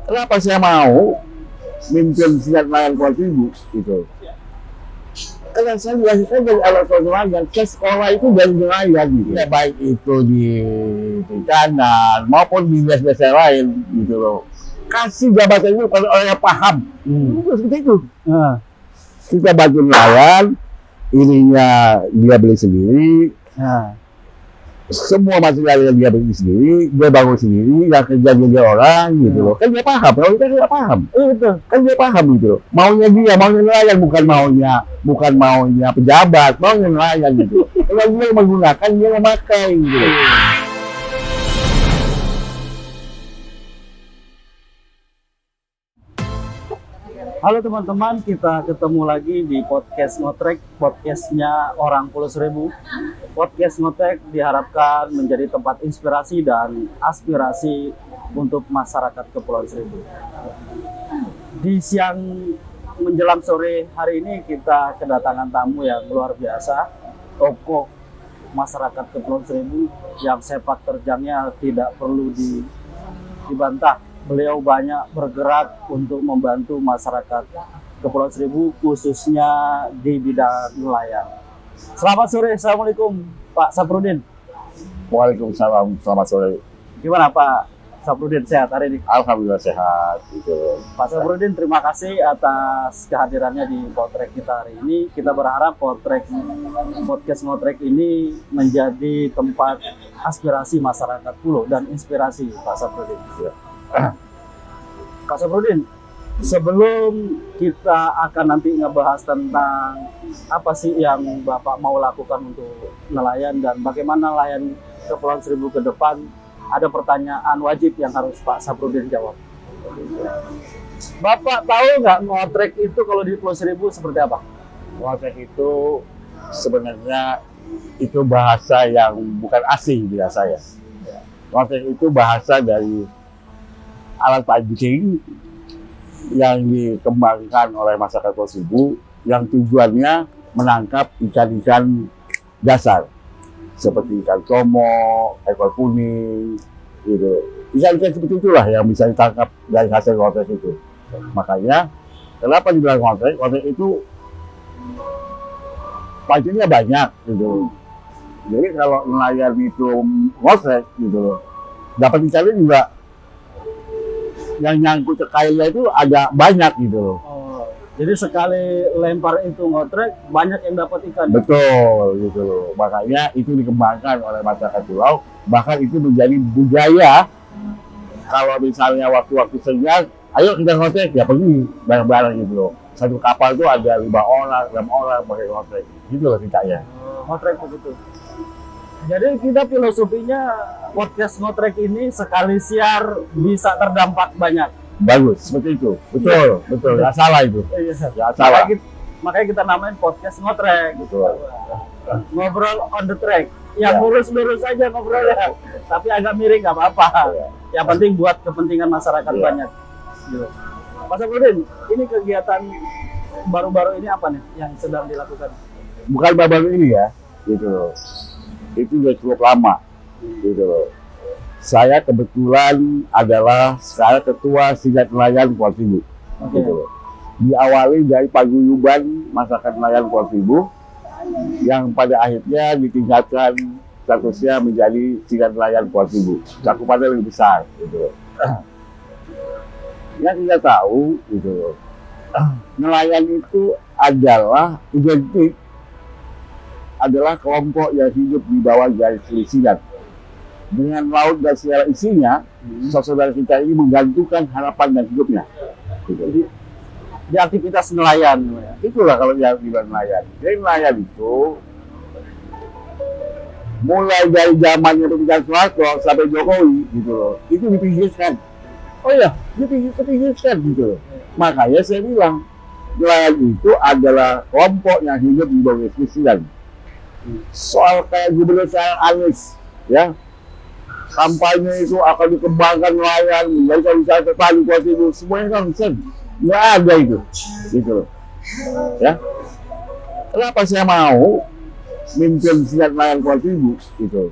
Kenapa saya mau mimpin silat nelayan Pulau Seribu gitu? Karena saya biasanya dari alat nelayan ke sekolah itu dari nelayan gitu. Ya, baik itu di perikanan maupun di biasa lain gitu loh. Kasih jabatan itu pada orang yang paham. Itu seperti itu. Kita bantu nelayan, ininya dia beli sendiri. Semua material yang dia beli sendiri, dia bangun sendiri, yang kerja dia orang gitu loh. Kan dia paham, kalau kita tidak paham. Betul. Kan dia paham gitu loh. Maunya dia, maunya nelayan, bukan maunya pejabat, maunya nelayan gitu. Kalau dia menggunakan, dia memakai gitu loh. Halo teman-teman, kita ketemu lagi di podcast Ngotrek, podcastnya orang Pulau Seribu. Podcast Ngotrek diharapkan menjadi tempat inspirasi dan aspirasi untuk masyarakat Kepulauan Seribu. Di siang menjelang sore hari ini kita kedatangan tamu yang luar biasa, tokoh masyarakat Kepulauan Seribu yang sepak terjangnya tidak perlu dibantah. Beliau banyak bergerak untuk membantu masyarakat Kepulauan Seribu, khususnya di bidang nelayan. Selamat sore, Assalamualaikum Pak Saprudin. Waalaikumsalam, selamat sore. Gimana Pak Saprudin, sehat hari ini? Alhamdulillah sehat gitu. Pak Saprudin, terima kasih atas kehadirannya di Potrek kita hari ini. Kita berharap podcast Ngotrek ini menjadi tempat aspirasi masyarakat Pulau dan inspirasi Pak Saprudin. Ya. Pak Saprudin, sebelum kita akan nanti ngebahas tentang apa sih yang Bapak mau lakukan untuk nelayan dan bagaimana nelayan Kepulauan Seribu ke depan, ada pertanyaan wajib yang harus Pak Saprudin jawab. Bapak tahu nggak ngotrek itu kalau di Pulau Seribu seperti apa? Ngotrek itu sebenarnya itu bahasa yang bukan asing di saya. Ngotrek itu bahasa dari alat pancing yang dikembangkan oleh masyarakat Pulau Seribu yang tujuannya menangkap ikan-ikan dasar seperti ikan tomo, ekor kuning, gitu. Ikan-ikan seperti itulah yang bisa ditangkap dari hasil ngotrek itu. Makanya kenapa dibilang ngotrek? Ngotrek itu pancingnya banyak, gitu. Jadi kalau nelayan itu ngotrek, gitu, dapat ikannya juga yang nyangkut ke kailnya itu agak banyak gitu loh. Oh, jadi sekali lempar itu ngotrek banyak yang dapat ikan. Betul gitu loh. Makanya itu dikembangkan oleh masyarakat pulau. Bahkan itu menjadi budaya. Kalau misalnya waktu-waktu senggang, ayo kita ngotrek, ya pergi bareng-bareng gitu loh. Satu kapal itu ada 5 orang, 6 orang pakai ngotrek. Gitu loh ceritanya. Ngotrek begitu. Jadi kita filosofinya podcast Ngotrek ini sekali siar bisa terdampak banyak. Bagus, seperti itu. Betul, betul. Nggak salah itu. Nggak salah. Makanya kita namain podcast Ngotrek. Betul. Ngobrol on the track. Yang lurus-lurus aja ngobrolnya. Tapi agak miring nggak apa-apa. Yang penting buat kepentingan masyarakat banyak. Gitu. Pak Saprudin, ini kegiatan baru-baru ini apa nih yang sedang dilakukan? Bukan baru ini ya, gitu loh. Itu sudah cukup lama, gitu loh. Saya kebetulan adalah sekarang ketua Silat Nelayan Pulau Seribu, gitu loh. Diawali dari paguyuban masyarakat nelayan Pulau Seribu, yang pada akhirnya ditingkatkan statusnya menjadi Silat Nelayan Pulau Seribu. Cakupannya lebih besar, gitu loh. Yang kita tahu, gitu loh, nelayan itu adalah identik, adalah kelompok yang hidup di bawah garis kelisiran. Dengan laut dan segala isinya, saudara kita ini menggantungkan harapan dan hidupnya. Gitu. Di aktivitas nelayan. Itulah kalau yang dibilang nelayan. Jadi nelayan itu mulai dari zamannya Presiden Soeharto sampai Jokowi, gitu loh, itu dipinggirkan. Oh iya, dipinggirkan gitu loh. Makanya saya bilang nelayan itu adalah kelompok yang hidup di bawah garis kelisiran. Soal kayak Gubernur saya Anies, ya, kampanye itu akan dikembangkan nelayan, menjadikan usaha petani Pulau Seribu, semuanya nonsen, nggak ada itu, gitu, ya. Kenapa saya mau mimpin silat nelayan Pulau Seribu, gitu?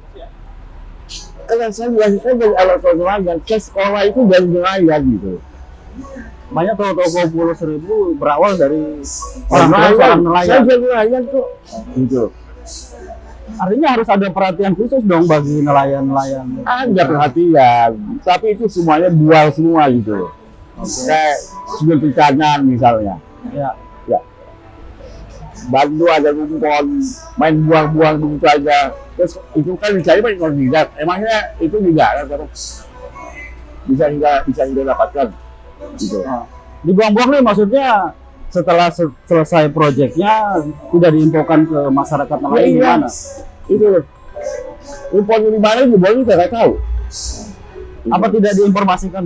Karena saya biasanya dari alat nelayan ke sekolah itu dari nelayan, gitu. banyak toko-toko Pulau Seribu berawal dari Orang orang saya nelayan. jadi nelayan kok. Gitu. Artinya harus ada perhatian khusus dong bagi nelayan-nelayan. Ada perhatian, tapi itu semuanya buang semua gitu loh. Kayak sumber perikanan misalnya. Ya. Ya. Bantu ada rumpon, main buang-buang begitu aja. Terus itu kan dicari pakai koordinat. Emangnya itu juga kan bisa kita dapatkan. Gitu. Nah, dibuang-buang nih maksudnya setelah selesai proyeknya tidak diinfokan ke masyarakat Ya, nelayan iya. gimana? Itu loh. Rumpon di mana dibuang kita nggak tahu. Apa tidak diinformasikan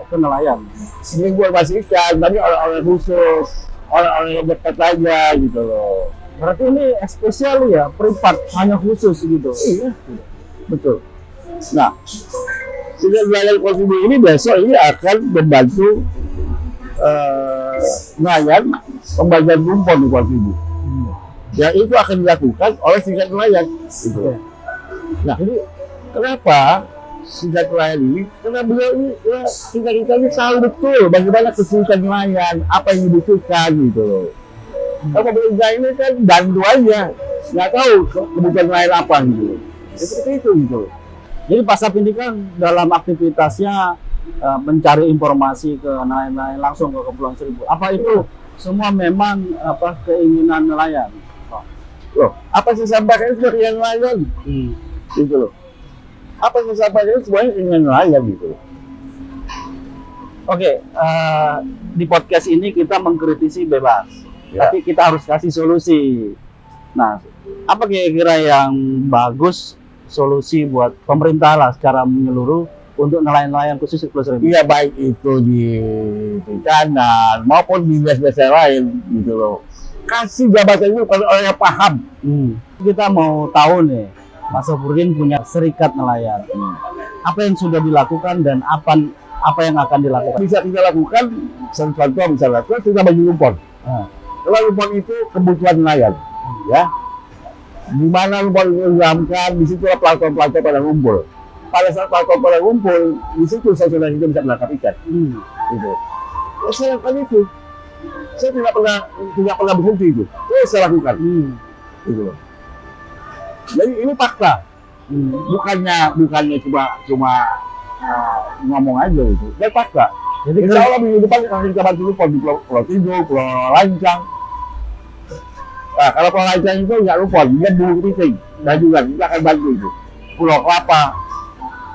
ke nelayan? Ini buat masih ikan, tapi orang-orang khusus, orang-orang yang dekat aja gitu loh. Berarti ini spesial ya, privat, hanya khusus gitu. Iya, betul. Nah, dengan nelayan kontribu ini besok ini akan membantu nelayan pembagian rumpon di kontribu. Ya itu akan dilakukan oleh Serikat Nelayan. Gitu. Nah, ini kenapa Serikat Nelayan ini? Karena beliau ini, kita ini tahu betul bagaimana kesulitan nelayan, apa yang dibutuhkan gitu loh. Kalau pemerintah ini kan bantu aja, nggak tahu kebutuhan nelayan apa gitu. Ya, seperti itu gitu. Jadi Pasap ini kan dalam aktivitasnya mencari informasi ke nelayan-nelayan langsung ke Kepulauan Seribu. Apa itu semua memang keinginan nelayan? Loh, apa yang saya sampaikan itu keinginan nelayan? Gitu loh. Apa yang saya sampaikan itu semuanya keinginan nelayan gitu. Oke, di podcast ini kita mengkritisi bebas, Ya. tapi kita harus kasih solusi. Nah, apa kira-kira yang bagus solusi buat pemerintah lah secara menyeluruh untuk nelayan-nelayan khusus di Pulau Seribu? Iya, baik itu di perikanan maupun di desa-desa lain gitu loh. Kasih jabatan itu kalau orang yang paham. Kita mau tahu nih, Mas Sofurdin punya serikat nelayan. Apa yang sudah dilakukan dan apa yang akan dilakukan? Bisa kita lakukan, contoh misalnya, kita bagi rumpon. Kalau rumpon itu kebutuhan nelayan, ya. Di mana rumpon itu diramkan, di situ plankton-plankton pada ngumpul. Pada saat plankton pada ngumpul, di situ saudara kita bisa menangkap ikan. Gitu. Ya, saya lakukan itu. Saya tidak pernah berhenti itu. Terus saya lakukan. Gitu loh. Jadi ini fakta. Bukannya cuma ngomong aja itu. Dan fakta. Jadi Insya Allah minggu depan akan kita bantu rumpon di Pulau Tidul, Pulau Lancang. Nah, kalau Pulau Lancang itu nggak rumpon, dia bulu kepiting. Dan juga kita akan bantu itu. Pulau Kelapa,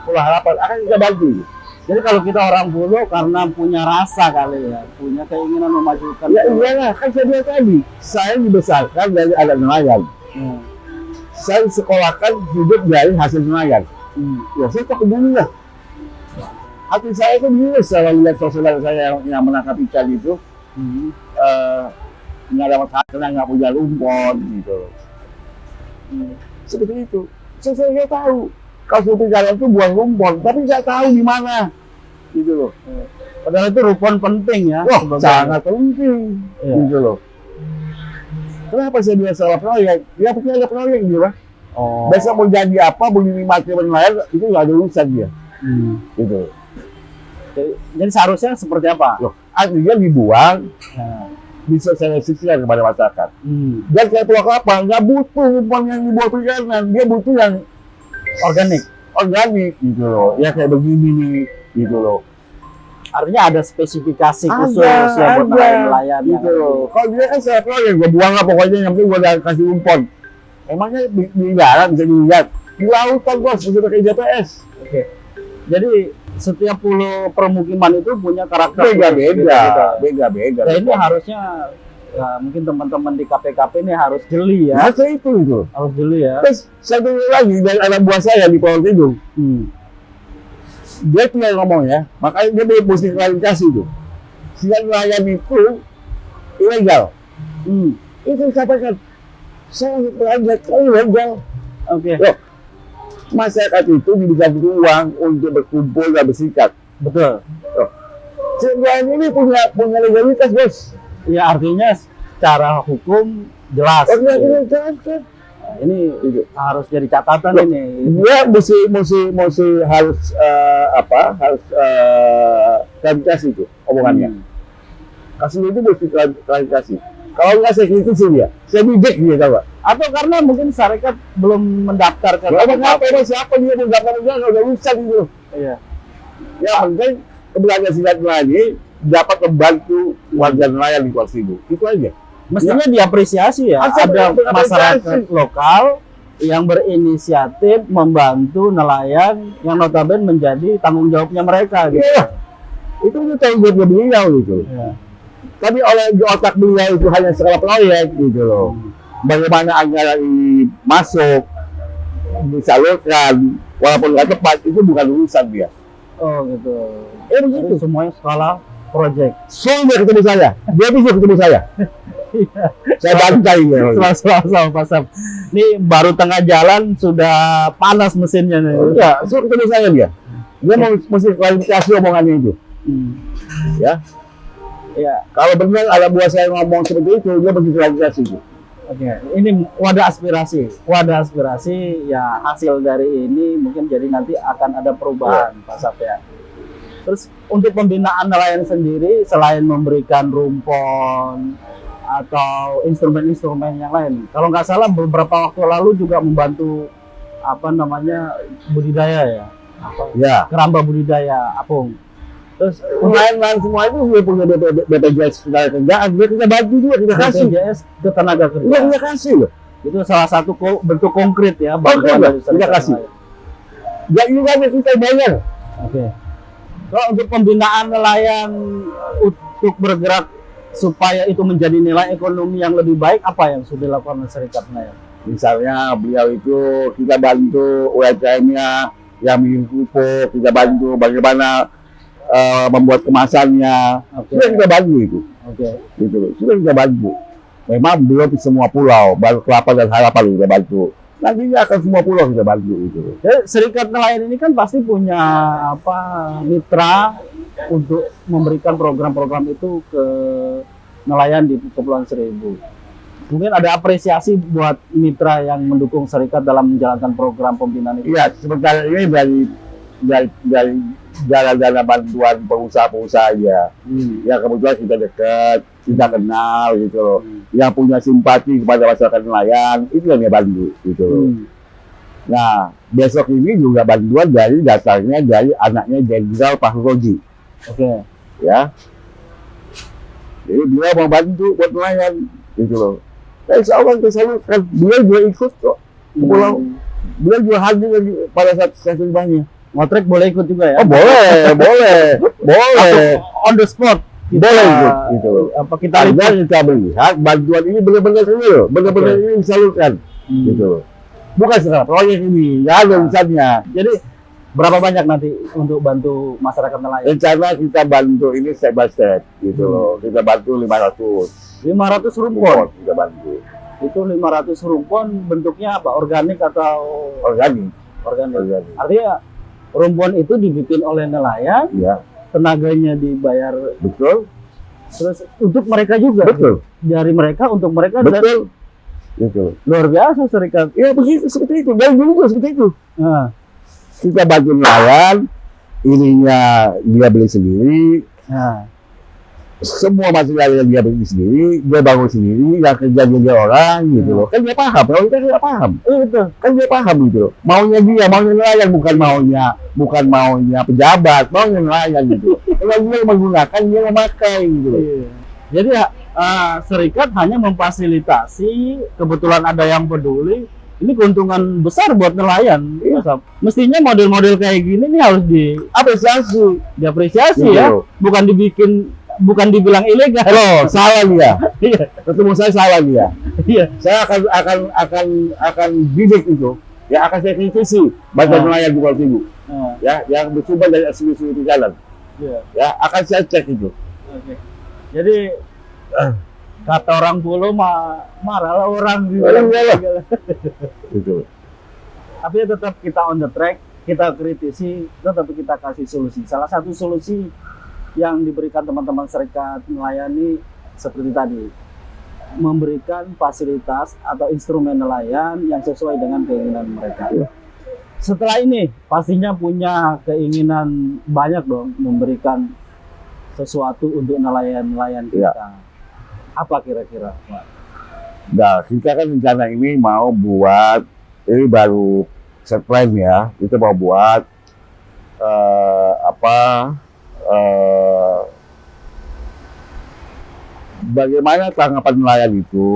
Pulau Harapan akan kita bantu itu. Jadi kalau kita orang pulau karena punya rasa kali ya, punya keinginan memajukan. Ya iyalah, kan saya bilang tadi, saya dibesarkan dari anak nelayan. Saya sekolahkan hidup dari hasil nelayan. Ya saya tak peduli lah. Hati saya itu begini setelah lihat saudara saya yang menangkap ikan itu, nggak dapat hak karena nggak punya rumpon gitu. Seperti itu. Saya nggak tahu. Kalau seperti jalan itu buang rumpon, tapi nggak tahu di mana, gitu loh. Padahal itu rumpon penting ya. Wah, sangat penting, gitu loh. Kenapa saya bilang salah proyek? Ya mungkin ada proyek gitu lah. Besok mau jadi apa, mau jadi mati nelayan, itu nggak ada urusan dia. Gitu. Jadi seharusnya seperti apa? Loh, artinya dibuang, disosialisasikan kepada masyarakat. Dan kayak Pulau Kelapa, nggak butuh rumpon yang dibuat perikanan, dia butuh yang organik gitu loh. Ya kayak begini nih, gitu loh. Artinya ada spesifikasi khusus ya buat nelayan gitu loh. Kalau dia kan saya proyek, gue buang lah pokoknya, yang penting gue udah kasih rumpon. Emangnya di darat bisa dilihat, di lautan bos bisa pakai GPS. Jadi setiap pulau permukiman itu punya karakter beda-beda. Nah ini harusnya mungkin teman-teman di KPKP ini harus jeli ya. Masa itu. Harus jeli ya. Terus satu lagi dari anak buah saya di Pulau Tidul. Dia tinggal ngomong ya, makanya dia mesti klarifikasi itu. Siang nelayan itu ilegal. Itu sampaikan. Saya pelajari ilegal. Loh, masyarakat itu diberikan ruang untuk berkumpul dan bersikat. Betul. Nelayan ini punya legalitas bos. Ya artinya secara hukum jelas. Ini harus jadi catatan. Loh, ini. Dia harus klarifikasi itu omongannya. Kasih itu mesti klarifikasi. Kalau nggak saya kritisi dia, saya bijak dia tahu nggak? Atau karena mungkin syarikat belum mendaftarkan. Kenapa siapa dia mendaftar dia udah urusan gitu. Iya. Ya penting keberadaan serikat nelayan ini dapat membantu warga nelayan di Kepulauan Seribu. Itu aja. Mestinya diapresiasi ya. Ada masyarakat lokal yang berinisiatif membantu nelayan yang notabene menjadi tanggung jawabnya mereka gitu. Iya. Itu tanggung jawab beliau gitu. Iya. Tapi oleh di otak beliau itu hanya skala proyek gitu loh. Bagaimana anggaran ini masuk, disalurkan, walaupun nggak tepat, itu bukan urusan dia. Oh gitu. Begitu. Jadi semuanya skala project. Suruh dia ketemu saya, dia bisa ketemu saya. Saya bantai ya. Sama Pak Sam. Ini baru tengah jalan sudah panas mesinnya nih. Ya, suruh ketemu saya dia. Dia mau mesti klarifikasi omongannya itu. Ya. Ya. Kalau benar ada buah saya ngomong seperti itu, dia mesti klarifikasi itu. Oke, ini wadah aspirasi. Wadah aspirasi ya, hasil dari ini mungkin jadi nanti akan ada perubahan Pak Sap ya. Terus untuk pembinaan nelayan sendiri selain memberikan rumpon atau instrumen-instrumen yang lain. Kalau nggak salah beberapa waktu lalu juga membantu apa namanya budidaya ya. Ya. Keramba budidaya apung. Terus nelayan semua itu dia punya BPJS tenaga kerjaan, dia kita bantu juga, kita kasih. BPJS ke tenaga kerja. Iya, kita kasih loh. Itu salah satu bentuk konkret ya. Konkret lah, kita kasih. Ya ini kan kita bayar. Oke. Kalau untuk pembinaan nelayan untuk bergerak supaya itu menjadi nilai ekonomi yang lebih baik, apa yang sudah dilakukan oleh serikat nelayan? Misalnya beliau itu kita bantu UMKM-nya yang bikin pupuk, kita bantu bagaimana membuat kemasannya. Sudah kita bantu itu. Gitu loh. Sudah kita bantu. Memang belum semua pulau, baru Kelapa dan Harapan kita bantu. Nantinya akan semua pulau kita bantu itu. Jadi serikat nelayan ini kan pasti punya apa mitra untuk memberikan program-program itu ke nelayan di Kepulauan Seribu. Mungkin ada apresiasi buat mitra yang mendukung serikat dalam menjalankan program pembinaan itu. Iya, sementara ini dari dana bantuan pengusaha-pengusaha aja. Ya kebetulan kita dekat, kita kenal gitu loh. Yang punya simpati kepada masyarakat nelayan, itu yang dia bantu gitu loh. Nah, besok ini juga bantuan dari dasarnya dari anaknya Jenderal Fahruji. Oke. Ya. Jadi beliau mau bantu buat nelayan gitu loh. Nah, insya Allah kan beliau juga ikut kok. Pulau beliau juga hadir pada saat sesungguhnya. Ngotrek boleh ikut juga ya? Oh boleh. On the spot. Boleh ikut gitu. Apa kita melihat bantuan ini benar-benar real, benar-benar ini disalurkan gitu. Bukan sekarang proyek ini, nggak ada urusannya. Jadi berapa banyak nanti untuk bantu masyarakat nelayan? Rencana kita bantu ini step by step gitu loh. Kita bantu 500 rumpon. Kita bantu. Itu 500 rumpon bentuknya apa? Organik atau organik? Artinya rumpon itu dibikin oleh nelayan, ya. Tenaganya dibayar, betul. Terus untuk mereka juga, betul. Dari mereka untuk mereka, betul. Gitu. Luar biasa serikat. Ya begitu seperti itu. Dari dulu juga seperti itu. Nah. Kita bantu nelayan, ininya dia beli sendiri. Nah. Semua material yang dia beli sendiri, dia bangun sendiri, yang kerja dia orang gitu loh. Kan dia paham, kalau kita tidak paham. Betul. Kan dia paham gitu loh. Maunya nelayan, bukan maunya pejabat, maunya nelayan gitu. Kalau dia menggunakan, dia memakai gitu loh. Jadi serikat hanya memfasilitasi, kebetulan ada yang peduli, ini keuntungan besar buat nelayan. Iya. Mestinya model-model kayak gini nih harus diapresiasi ya. Bukan dibilang ilegal. Loh, salah dia. Iya. Ketemu saya salah dia. Iya. Saya akan bidik itu. Ya akan saya kritisi badan nelayan di Kepulauan Seribu. Ya, yang bersumber dari asli-asli di jalan. Iya. Ya, akan saya cek itu. Oke. Jadi kata orang Pulau marahlah orang gitu. Itu. Tapi tetap kita on the track, kita kritisi, tetapi kita kasih solusi. Salah satu solusi yang diberikan teman-teman serikat nelayan ini seperti tadi, memberikan fasilitas atau instrumen nelayan yang sesuai dengan keinginan mereka. Setelah ini pastinya punya keinginan banyak dong memberikan sesuatu untuk nelayan-nelayan Iya. kita. Apa kira-kira, Pak? Nah, kita kan rencana ini mau buat, ini baru set plan ya, kita mau buat bagaimana tanggapan nelayan itu,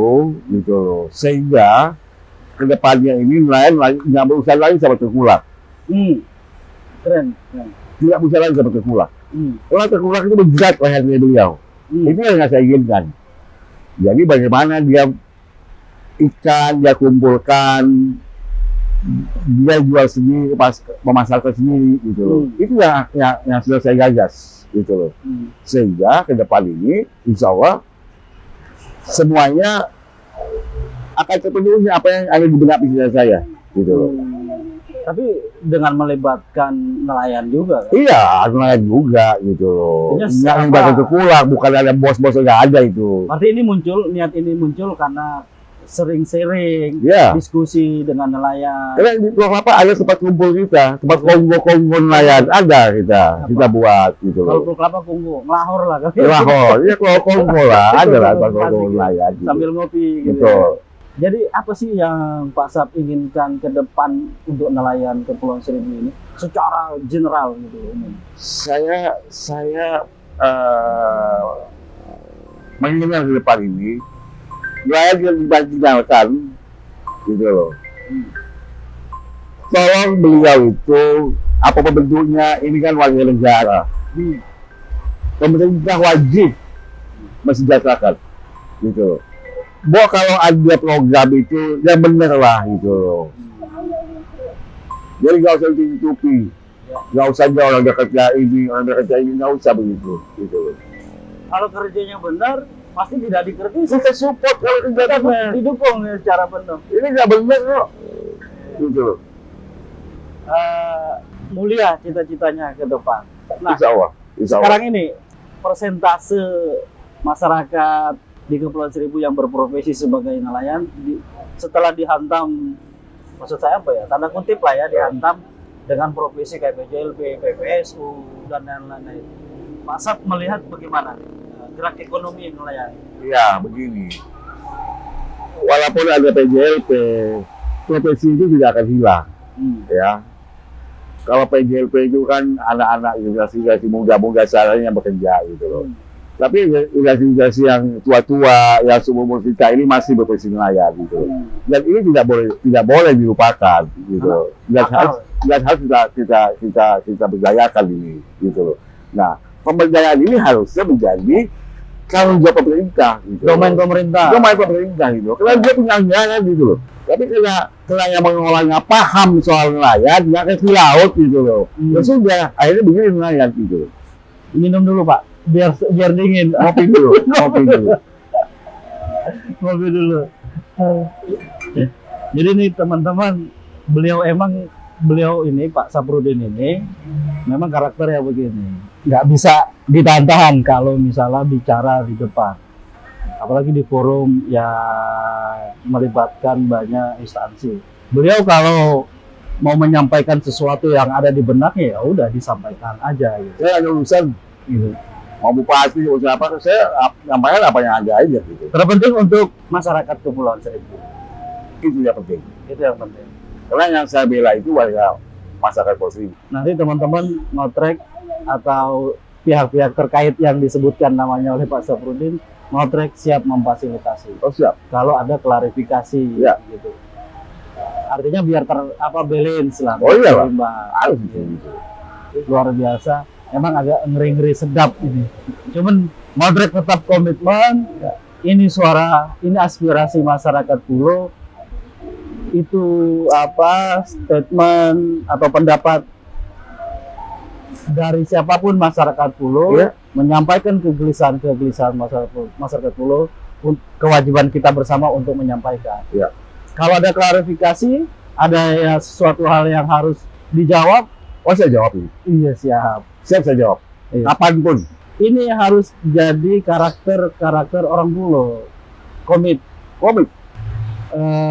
gitu loh. Sehingga kedepannya ini nelayan nggak berusaha lagi sama tengkulak, Keren. tidak berusaha lagi sama tengkulak. Karena tengkulak itu menjerat lehernya beliau. Itu yang nggak saya inginkan. Jadi bagaimana dia ikan dia kumpulkan, dia jual sendiri, memasarkan sendiri, gitu loh. Itu yang sudah saya gagas, gitu loh. Sehingga ke depan ini, insya Allah semuanya akan terpenuhi apa yang ada di benak pikiran saya, gitu loh. Tapi dengan melibatkan nelayan juga, kan? Iya, nelayan juga, gitu loh. Artinya Nggak siapa- libatkan tengkulak, bukan ada bos-bos, nggak ada itu. Berarti niat ini muncul karena sering-sering Iya. diskusi dengan nelayan. Karena di Pulau Kelapa ada tempat kumpul kita, tempat konggo nelayan ada kita buat, gitu Kalau loh. Pulau Kelapa Kunggu, ngelahor lah kan? Lahor, ya kalau Kongo lah, ada lah tempat Asik. Kongo nelayan. Gitu. Sambil ngopi gitu. Betul. Jadi apa sih yang Pak Sap inginkan ke depan untuk nelayan Kepulauan Seribu ini secara general gitu umum? Saya menginginkan ke depan ini nelayan yang dibanjirkan, gitu loh. Tolong beliau itu apa bentuknya, ini kan warga negara. Pemerintah wajib mensejahterakan, gitu loh. Bahwa kalau ada program itu yang benar lah, gitu loh. Jadi nggak usah ditutupi, nggak usah ada orang kerja ini, nggak usah begitu, gitu loh. Kalau kerjanya benar, pasti tidak dikritisi. Kita support kalau kerja benar. Didukung ya secara penuh. Ini nggak benar kok, gitu loh. Mulia cita-citanya ke depan. Nah, Insya Allah. sekarang ini persentase masyarakat di Kepulauan Seribu yang berprofesi sebagai nelayan setelah dihantam, maksud saya apa ya, tanda kutip lah ya, dihantam dengan profesi kayak PJLB, PPSU dan lain-lain. Pak Sap melihat bagaimana gerak ekonomi nelayan? Ya begini, walaupun ada PJLP, profesi itu tidak akan hilang, ya. Kalau PJLP itu kan anak-anak generasi muda-muda sekarang yang bekerja, gitu loh. Tapi generasi yang tua-tua, yang seumur kita ini masih berprofesi nelayan, gitu. Dan ini tidak boleh dilupakan, gitu. Dan harus kita berdayakan ini, gitu loh. Nah, pemberdayaan ini harusnya menjadi tanggung jawab pemerintah, gitu. Domain pemerintah. Domain pemerintah, gitu. Karena dia punya anggaran, gitu loh. Tapi karena yang mengelolanya paham soal nelayan, nggak ke laut, gitu loh. Ya sudah, akhirnya begini nelayan, gitu. Minum dulu Pak, biar dingin. Ngopi dulu, ngopi dulu. Ngopi dulu. Jadi nih teman-teman, beliau ini Pak Saprudin ini memang karakternya begini, nggak bisa ditahan kalau misalnya bicara di depan, apalagi di forum yang melibatkan banyak instansi. Beliau kalau mau menyampaikan sesuatu yang ada di benaknya, ya udah disampaikan aja gitu. Saya ada urusan, gitu. Mau bupati, urusan apa, saya nyampaikan apa yang ada aja, gitu. Terpenting untuk masyarakat Kepulauan Seribu. Itu yang penting. Itu yang penting. Karena yang saya bela itu warga masyarakat Posisi. Nanti teman-teman ngotrek atau pihak-pihak terkait yang disebutkan namanya oleh Pak Saprudin, ngotrek siap memfasilitasi. Oh siap. Kalau ada klarifikasi, Ya. gitu. Artinya biar balance lah. Oh iya, Pak. seimbang. Harus gitu. Luar biasa. Emang agak ngeri-ngeri sedap ini. Cuman ngotrek tetap komitmen. Ini suara, ini aspirasi masyarakat Pulau. Itu statement atau pendapat dari siapapun masyarakat Pulau, Ya. menyampaikan kegelisahan masyarakat Pulau, kewajiban kita bersama untuk menyampaikan. Ya. Kalau ada klarifikasi, ada ya sesuatu hal yang harus dijawab, Oh saya jawab ini. iya siap. Siap saya jawab. Iya. Kapanpun. Ini harus jadi karakter orang Pulau. Komit.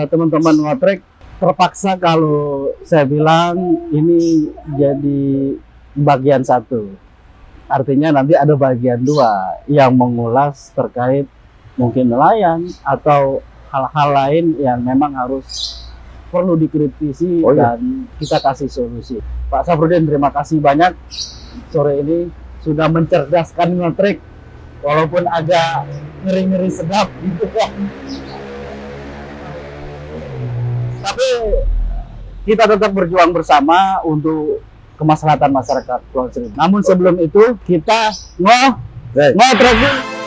Teman-teman ngotrek, terpaksa kalau saya bilang ini jadi bagian satu. Artinya nanti ada bagian 2 yang mengulas terkait mungkin nelayan atau hal-hal lain yang memang harus perlu dikritisi dan kita kasih solusi. Pak Safrudin, terima kasih banyak sore ini sudah mencerdaskan ngotrek walaupun agak ngeri-ngeri sedap gitu kan. Tapi kita tetap berjuang bersama untuk kemaslahatan masyarakat Pulau Seribu. Namun sebelum itu kita ngotrek dulu.